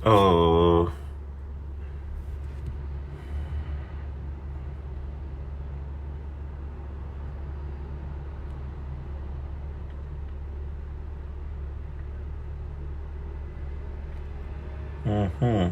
Oh. Mhm.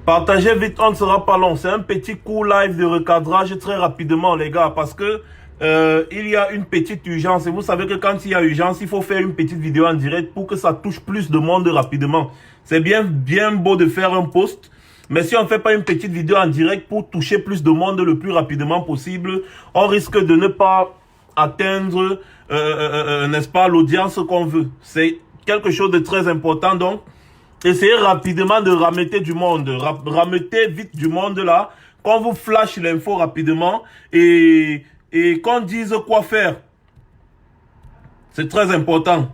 Partagez vite, on ne sera pas long. C'est un petit coup live de recadrage très rapidement, les gars, parce que il y a une petite urgence. Et vous savez que quand il y a urgence, il faut faire une petite vidéo en direct pour que ça touche plus de monde rapidement. C'est bien beau de faire un post, mais si on ne fait pas une petite vidéo en direct pour toucher plus de monde le plus rapidement possible, on risque de ne pas atteindre, n'est-ce pas, l'audience qu'on veut. C'est quelque chose de très important, donc. Essayez rapidement de rameter du monde. Rameter vite du monde là. Qu'on vous flash l'info rapidement. Et qu'on dise quoi faire. C'est très important.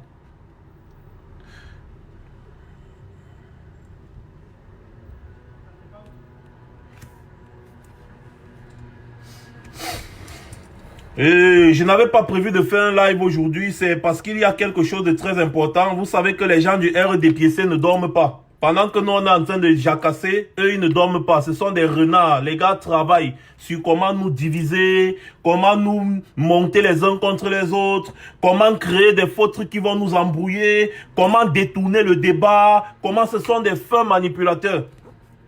Et je n'avais pas prévu de faire un live aujourd'hui. C'est parce qu'il y a quelque chose de très important. Vous savez que les gens du RDPC ne dorment pas. Pendant que nous on est en train de jacasser, eux ils ne dorment pas. Ce sont des renards. Les gars travaillent sur comment nous diviser, comment nous monter les uns contre les autres, comment créer des faux trucs qui vont nous embrouiller, comment détourner le débat, comment ce sont des fins manipulateurs.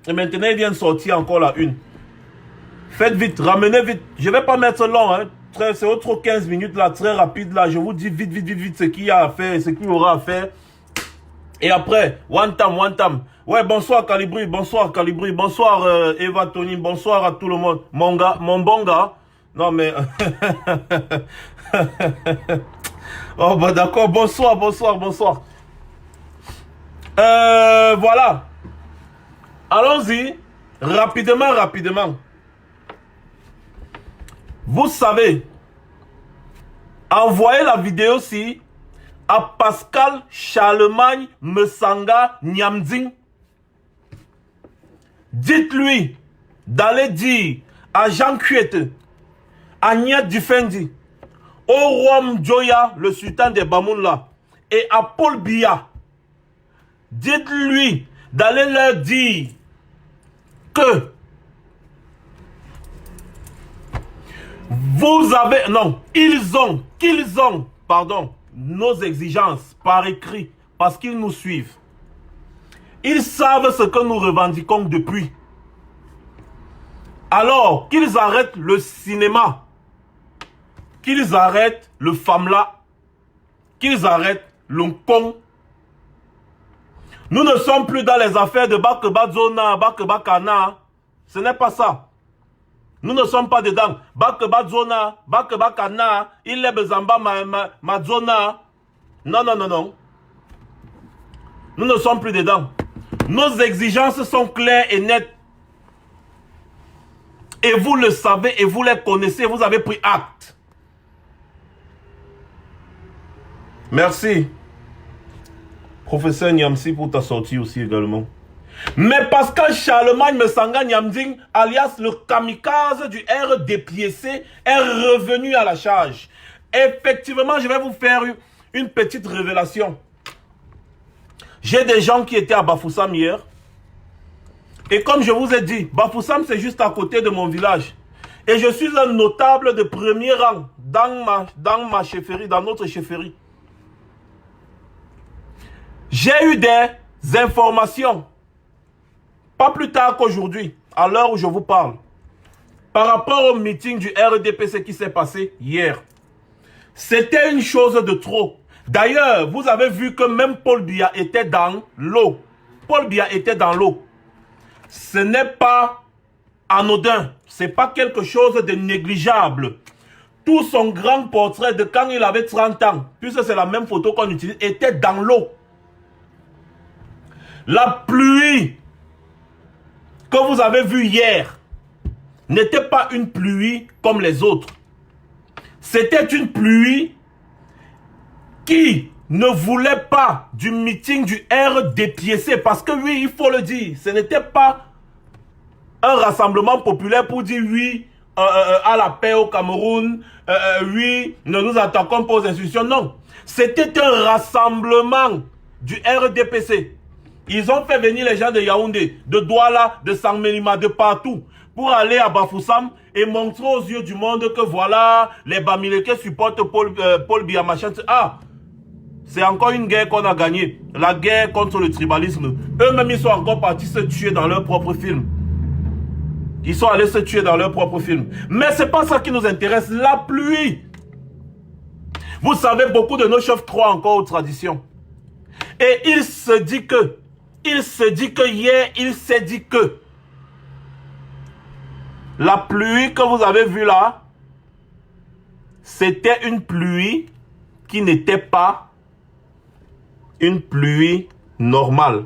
Et maintenant ils viennent sortir encore la une. Faites vite, ramenez vite. Je ne vais pas mettre long, hein. C'est autre 15 minutes là, très rapide là. Je vous dis vite ce qu'il y a à faire, ce qu'il y aura à faire. Et après, one time. Ouais, bonsoir Calibri, bonsoir Eva Tony, bonsoir à tout le monde. Mon gars, mon bon gars. Non mais... oh bah d'accord, bonsoir. Voilà. Allons-y. Rapidement. Vous savez, envoyez la vidéo-ci à Pascal Charlemagne Mesanga Nyamding. Dites-lui d'aller dire à Jean Kuete, à Nyat Dufendi, au roi Mjoya, le sultan des Bamounla, et à Paul Biya, dites-lui d'aller leur dire que vous avez, non, qu'ils ont, pardon, nos exigences par écrit, parce qu'ils nous suivent. Ils savent ce que nous revendiquons depuis. Alors, qu'ils arrêtent le cinéma, qu'ils arrêtent le famla, qu'ils arrêtent le con. Nous ne sommes plus dans les affaires de Bakebadzona, Bakebakana. Ce n'est pas ça. Nous ne sommes pas dedans. Bakebadzona, Bakebakana, il est bezamba madzona. Non. Nous ne sommes plus dedans. Nos exigences sont claires et nettes. Et vous le savez et vous les connaissez. Vous avez pris acte. Merci. Professeur Nyamsi pour ta sortie aussi également. Mais Pascal Charlemagne Mesanga Nyamding, alias le kamikaze du RDPC, est revenu à la charge. Effectivement, je vais vous faire une petite révélation. J'ai des gens qui étaient à Bafoussam hier. Et comme je vous ai dit, Bafoussam c'est juste à côté de mon village. Et je suis un notable de premier rang dans ma chefferie, dans notre chefferie. J'ai eu des informations, pas plus tard qu'aujourd'hui, à l'heure où je vous parle, par rapport au meeting du RDPC qui s'est passé hier. C'était une chose de trop. D'ailleurs, vous avez vu que même Paul Biya était dans l'eau. Paul Biya était dans l'eau. Ce n'est pas anodin. Ce n'est pas quelque chose de négligeable. Tout son grand portrait de quand il avait 30 ans, puisque c'est la même photo qu'on utilise, était dans l'eau. La pluie que vous avez vue hier n'était pas une pluie comme les autres. C'était une pluie qui ne voulait pas du meeting du RDPC. Parce que oui, il faut le dire, ce n'était pas un rassemblement populaire pour dire oui, à la paix au Cameroun, oui, ne nous attaquons pas aux institutions. Non, c'était un rassemblement du RDPC. Ils ont fait venir les gens de Yaoundé, de Douala, de Sangmelima, de partout, pour aller à Bafoussam et montrer aux yeux du monde que voilà, les Bamileke supportent Paul Biya machin. Ah, c'est encore une guerre qu'on a gagnée. La guerre contre le tribalisme. Eux-mêmes, ils sont encore partis se tuer dans leur propre film. Ils sont allés se tuer dans leur propre film. Mais c'est pas ça qui nous intéresse. La pluie. Vous savez, beaucoup de nos chefs croient encore aux traditions. Et il se dit que hier, il s'est dit que la pluie que vous avez vue là, c'était une pluie qui n'était pas une pluie normale.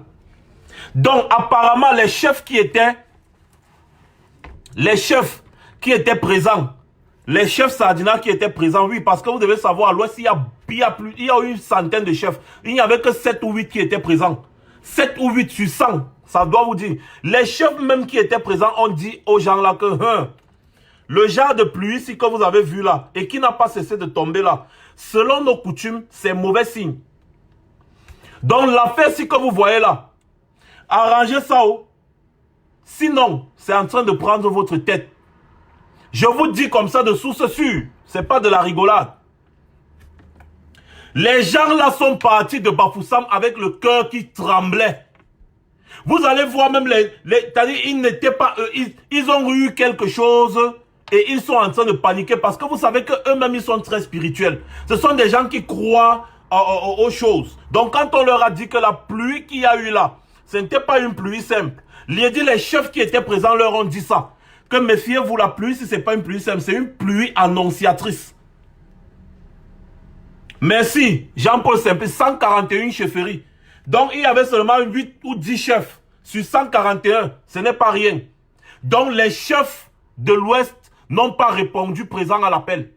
Donc, apparemment, les chefs qui étaient présents, les chefs Sardina qui étaient présents, oui, parce que vous devez savoir, à l'ouest, il y a eu une centaine de chefs. Il n'y avait que 7 ou 8 qui étaient présents. 7 ou 8 sur 100, ça doit vous dire. Les chefs même qui étaient présents ont dit aux gens là que le genre de pluie ici que vous avez vu là, et qui n'a pas cessé de tomber là, selon nos coutumes, c'est mauvais signe. Donc l'affaire ici que vous voyez là, arrangez ça. Sinon, c'est en train de prendre votre tête. Je vous dis comme ça de source sûre. C'est pas de la rigolade. Les gens là sont partis de Bafoussam avec le cœur qui tremblait. Vous allez voir même c'est-à-dire ils n'étaient pas ils ont eu quelque chose et ils sont en train de paniquer parce que vous savez que eux-mêmes ils sont très spirituels. Ce sont des gens qui croient aux choses. Donc quand on leur a dit que la pluie qu'il y a eu là, ce n'était pas une pluie simple. Les chefs qui étaient présents leur ont dit ça. Que méfiez-vous, la pluie, si ce n'est pas une pluie simple, c'est une pluie annonciatrice. Merci, Jean-Paul Simple, 141 chefferies. Donc il y avait seulement 8 ou 10 chefs sur 141. Ce n'est pas rien. Donc les chefs de l'Ouest n'ont pas répondu présent à l'appel.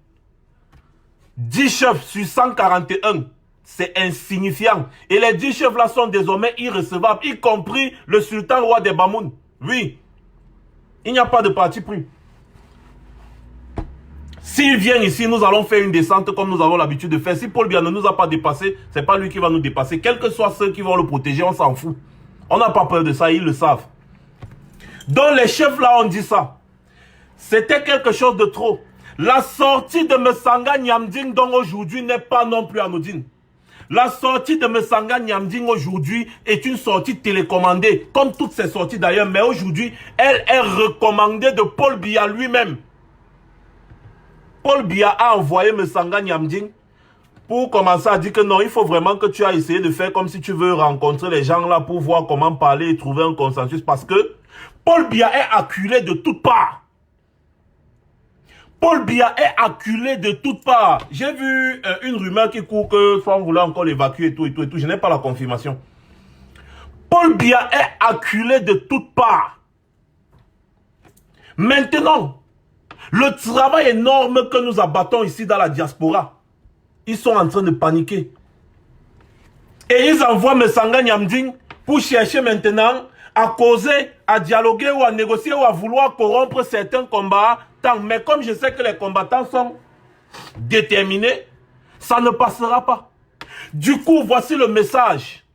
10 chefs sur 141. C'est insignifiant. Et les 10 chefs là sont désormais irrecevables, y compris le sultan roi des Bamoun. Oui. Il n'y a pas de parti pris. S'il vient ici, nous allons faire une descente comme nous avons l'habitude de faire. Si Paul Biya ne nous a pas dépassé, c'est pas lui qui va nous dépasser. Quels que soient ceux qui vont le protéger, on s'en fout. On n'a pas peur de ça, ils le savent. Donc les chefs là ont dit ça. C'était quelque chose de trop. La sortie de Messanga Nyamding donc aujourd'hui n'est pas non plus anodine. La sortie de Messanga Nyamding aujourd'hui est une sortie télécommandée, comme toutes ces sorties d'ailleurs, mais aujourd'hui, elle est recommandée de Paul Biya lui-même. Paul Biya a envoyé Messanga Nyamding pour commencer à dire que non, il faut vraiment que tu as essayé de faire comme si tu veux rencontrer les gens là pour voir comment parler et trouver un consensus, parce que Paul Biya est acculé de toutes parts. Paul Biya est acculé de toutes parts. J'ai vu une rumeur qui court que soit on voulait encore l'évacuer et tout. Je n'ai pas la confirmation. Paul Biya est acculé de toutes parts. Maintenant, le travail énorme que nous abattons ici dans la diaspora, ils sont en train de paniquer. Et ils envoient Messanga Nyamding pour chercher maintenant à causer, à dialoguer ou à négocier ou à vouloir corrompre certains combats. Mais comme je sais que les combattants sont déterminés, ça ne passera pas. Du coup, voici le message.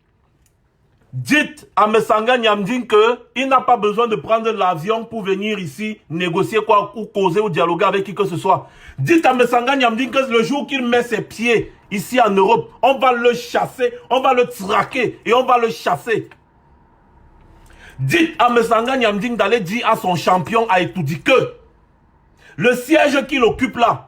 Dites à Messanga Nyamding qu'il n'a pas besoin de prendre l'avion pour venir ici négocier quoi, ou causer ou dialoguer avec qui que ce soit. Dites à Messanga Nyamding que le jour qu'il met ses pieds ici en Europe, on va le chasser, on va le traquer et on va le chasser. Dites à Messanga Nyamding d'aller dire à son champion à Etoudi que le siège qu'il occupe là,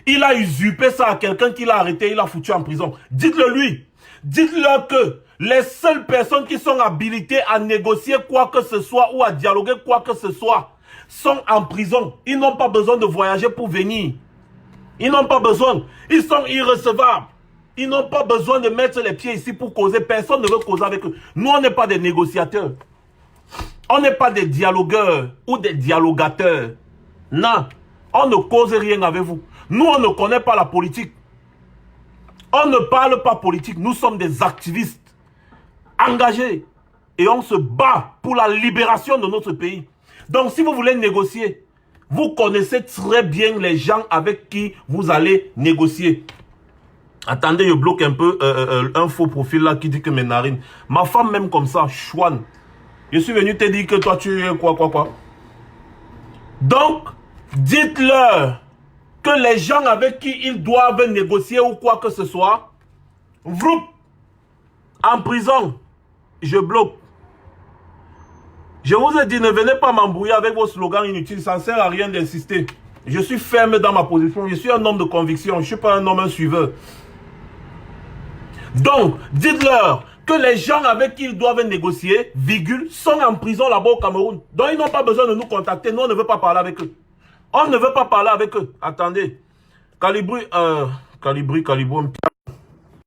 il a usurpé ça à quelqu'un qui l'a arrêté, il l'a foutu en prison. Dites-le lui. Dites-leur que les seules personnes qui sont habilitées à négocier quoi que ce soit ou à dialoguer quoi que ce soit sont en prison. Ils n'ont pas besoin de voyager pour venir. Ils n'ont pas besoin. Ils sont irrecevables. Ils n'ont pas besoin de mettre les pieds ici pour causer. Personne ne veut causer avec eux. Nous, on n'est pas des négociateurs. On n'est pas des dialogueurs ou des dialogateurs. Non, on ne cause rien avec vous. Nous, on ne connaît pas la politique. On ne parle pas politique. Nous sommes des activistes engagés. Et on se bat pour la libération de notre pays. Donc, si vous voulez négocier, Vous connaissez très bien les gens avec qui vous allez négocier. Attendez, je bloque un peu un faux profil là qui dit que mes narines. Ma femme même comme ça, chouane. Je suis venu te dire que toi tu es quoi. Donc, dites-leur que les gens avec qui ils doivent négocier ou quoi que ce soit, vroup, en prison, je bloque. Je vous ai dit, ne venez pas m'embrouiller avec vos slogans inutiles, ça ne sert à rien d'insister. Je suis ferme dans ma position, je suis un homme de conviction, je ne suis pas un suiveur. Donc, dites-leur que les gens avec qui ils doivent négocier, virgule, sont en prison là-bas au Cameroun. Donc, ils n'ont pas besoin de nous contacter, nous on ne veut pas parler avec eux. On ne veut pas parler avec eux. Attendez. Calibri.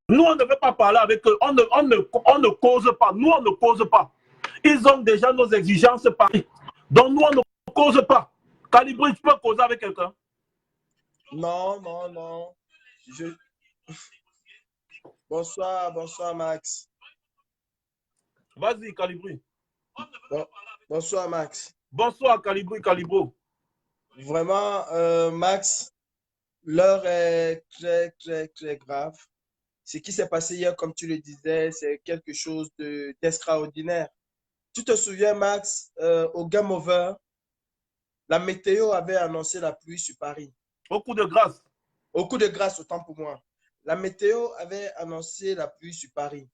Nous, on ne veut pas parler avec eux. On ne cause pas. Nous, on ne cause pas. Ils ont déjà nos exigences pareilles. Donc, nous, on ne cause pas. Calibri, tu peux causer avec quelqu'un? Non. Bonsoir Max. Vas-y, Calibri. Bonsoir Max. Bonsoir, Calibri, Calibro. Vraiment, Max, l'heure est très grave. Ce qui s'est passé hier, comme tu le disais, c'est quelque chose d'extraordinaire. Tu te souviens, Max, au Game Over, la météo avait annoncé la pluie sur Paris. Au coup de grâce. Au coup de grâce, autant pour moi. La météo avait annoncé la pluie sur Paris.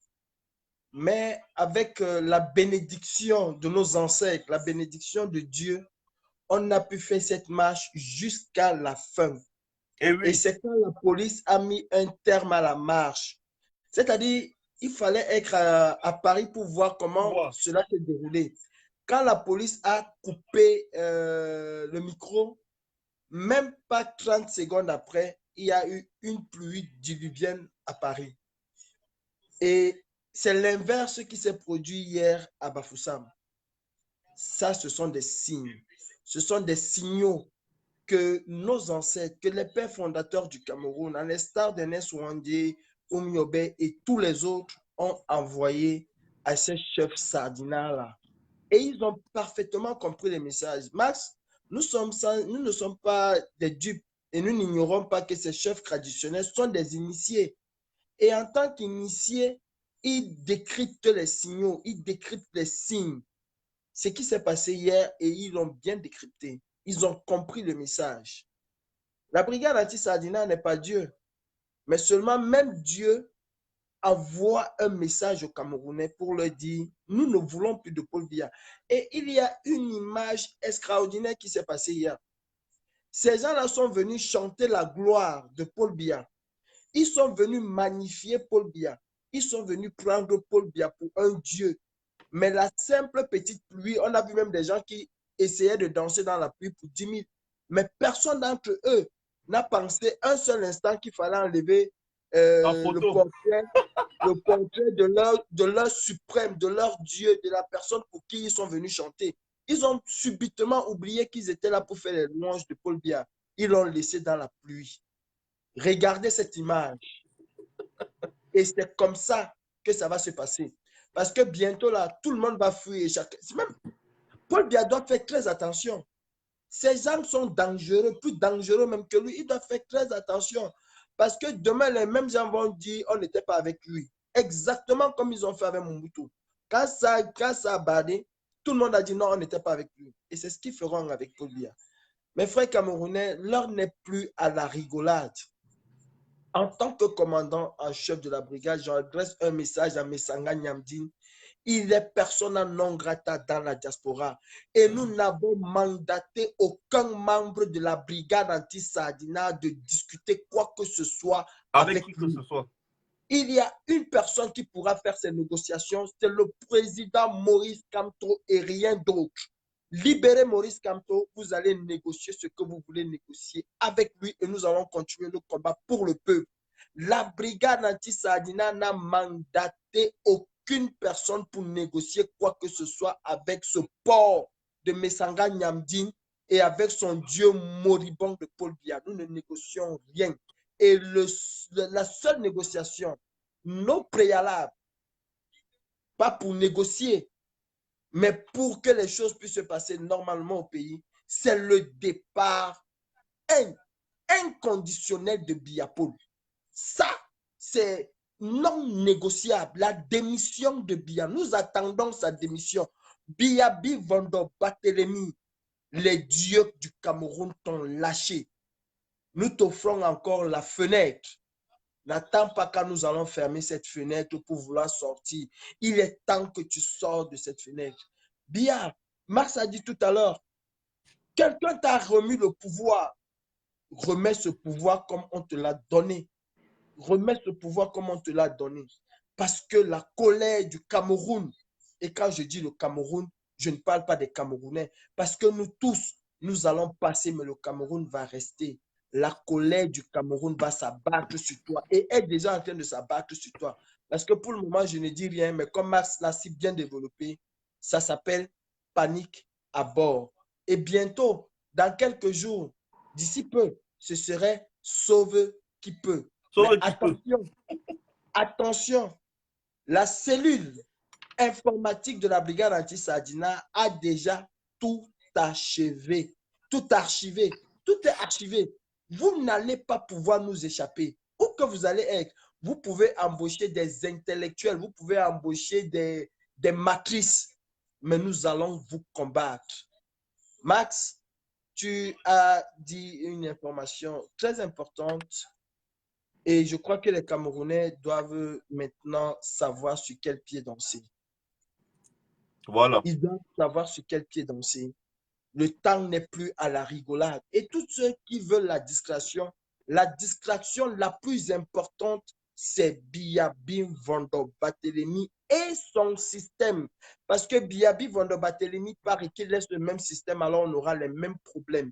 Mais avec la bénédiction de nos ancêtres, la bénédiction de Dieu, on a pu faire cette marche jusqu'à la fin. Et, oui. Et c'est quand la police a mis un terme à la marche. C'est-à-dire, il fallait être à Paris pour voir comment cela s'est déroulé. Quand la police a coupé le micro, même pas 30 secondes après, il y a eu une pluie diluvienne à Paris. Et c'est l'inverse qui s'est produit hier à Bafoussam. Ça, ce sont des signes. Ce sont des signaux que nos ancêtres, que les pères fondateurs du Cameroun, à l'instar d'Ernest Ouandé, Oumiobe et tous les autres, ont envoyé à ces chefs sardinats-là. Et ils ont parfaitement compris les messages. Max, nous ne sommes pas des dupes et nous n'ignorons pas que ces chefs traditionnels sont des initiés. Et en tant qu'initiés, ils décryptent les signaux, ils décryptent les signes. Ce qui s'est passé hier, et ils l'ont bien décrypté. Ils ont compris le message. La brigade anti-Sardina n'est pas Dieu, mais seulement même Dieu envoie un message aux Camerounais pour leur dire « Nous ne voulons plus de Paul Biya ». Et il y a une image extraordinaire qui s'est passée hier. Ces gens-là sont venus chanter la gloire de Paul Biya. Ils sont venus magnifier Paul Biya. Ils sont venus prendre Paul Biya pour un Dieu. Mais la simple petite pluie, on a vu même des gens qui essayaient de danser dans la pluie pour 10 000. Mais personne d'entre eux n'a pensé un seul instant qu'il fallait enlever le portrait de leur suprême, de leur Dieu, de la personne pour qui ils sont venus chanter. Ils ont subitement oublié qu'ils étaient là pour faire les louanges de Paul Biya. Ils l'ont laissé dans la pluie. Regardez cette image. Et c'est comme ça que ça va se passer. Parce que bientôt, là, tout le monde va fuir. Même Paul Biya doit faire très attention. Ces gens sont dangereux, plus dangereux même que lui. Il doit faire très attention. Parce que demain, les mêmes gens vont dire on n'était pas avec lui. Exactement comme ils ont fait avec Mobutu. Quand ça a badé, tout le monde a dit non, on n'était pas avec lui. Et c'est ce qu'ils feront avec Paul Biya. Mes frères camerounais, l'heure n'est plus à la rigolade. En tant que commandant en chef de la brigade, j'adresse un message à Messanga Nyamdine. Il est persona non grata dans la diaspora. Et nous n'avons mandaté aucun membre de la brigade anti-Sardina de discuter quoi que ce soit avec qui que ce soit. Il y a une personne qui pourra faire ces négociations, c'est le président Maurice Kamto et rien d'autre. Libérez Maurice Kamto, vous allez négocier ce que vous voulez négocier avec lui et nous allons continuer le combat pour le peuple. La brigade anti-Sardina n'a mandaté aucune personne pour négocier quoi que ce soit avec ce port de Messanga Nyamdine et avec son dieu moribond de Paul Biya. Nous ne négocions rien. Et la seule négociation, non préalable, pas pour négocier, mais pour que les choses puissent se passer normalement au pays, c'est le départ inconditionnel de Biya-Paul. Ça, c'est non négociable. La démission de Biya. Nous attendons sa démission. Biya-Bi Vondo Barthélemy, les dieux du Cameroun t'ont lâché. Nous t'offrons encore la fenêtre. N'attends pas quand nous allons fermer cette fenêtre pour vouloir sortir. Il est temps que tu sors de cette fenêtre. Biya, Max a dit tout à l'heure, quelqu'un t'a remis le pouvoir. Remets ce pouvoir comme on te l'a donné. Remets ce pouvoir comme on te l'a donné. Parce que la colère du Cameroun, et quand je dis le Cameroun, je ne parle pas des Camerounais, parce que nous tous, nous allons passer, mais le Cameroun va rester. La colère du Cameroun va s'abattre sur toi et est déjà en train de s'abattre sur toi. Parce que pour le moment, je ne dis rien, mais comme Max l'a si bien développé, ça s'appelle panique à bord. Et bientôt, dans quelques jours, d'ici peu, ce serait sauve qui peut. Mais attention, attention, la cellule informatique de la brigade anti-Sardina a déjà tout achevé, tout archivé, tout est archivé. Vous n'allez pas pouvoir nous échapper. Où que vous allez être, vous pouvez embaucher des intellectuels, vous pouvez embaucher des matrices, mais nous allons vous combattre. Max, tu as dit une information très importante et je crois que les Camerounais doivent maintenant savoir sur quel pied danser. Voilà. Ils doivent savoir sur quel pied danser. Le temps n'est plus à la rigolade. Et tous ceux qui veulent la distraction la plus importante, c'est Biya-Bi Vondo Barthélemy et son système. Parce que Biya-Bi Vondo Barthélemy, paraît qu'il laisse le même système, alors on aura les mêmes problèmes.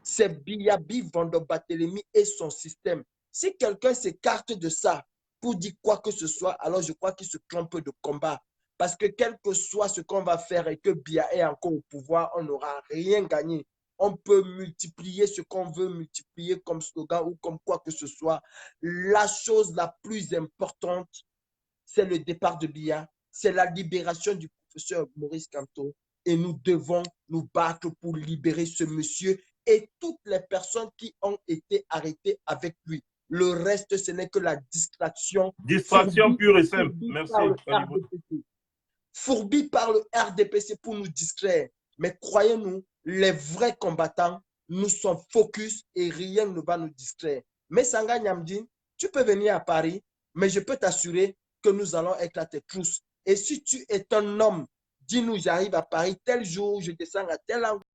C'est Biya-Bi Vondo Barthélemy et son système. Si quelqu'un s'écarte de ça pour dire quoi que ce soit, alors je crois qu'il se trompe de combat. Parce que quel que soit ce qu'on va faire et que Biya est encore au pouvoir, on n'aura rien gagné. On peut multiplier ce qu'on veut multiplier comme slogan ou comme quoi que ce soit. La chose la plus importante, c'est le départ de Biya, c'est la libération du professeur Maurice Kamto. Et nous devons nous battre pour libérer ce monsieur et toutes les personnes qui ont été arrêtées avec lui. Le reste, ce n'est que la distraction. Distraction pure et simple. Merci. Fourbi par le RDPC pour nous distraire. Mais croyez-nous, les vrais combattants, nous sommes focus et rien ne va nous distraire. Mais Sanga Nyamdine, tu peux venir à Paris, mais je peux t'assurer que nous allons éclater tous. Et si tu es un homme, dis-nous, j'arrive à Paris tel jour, je descends à tel endroit.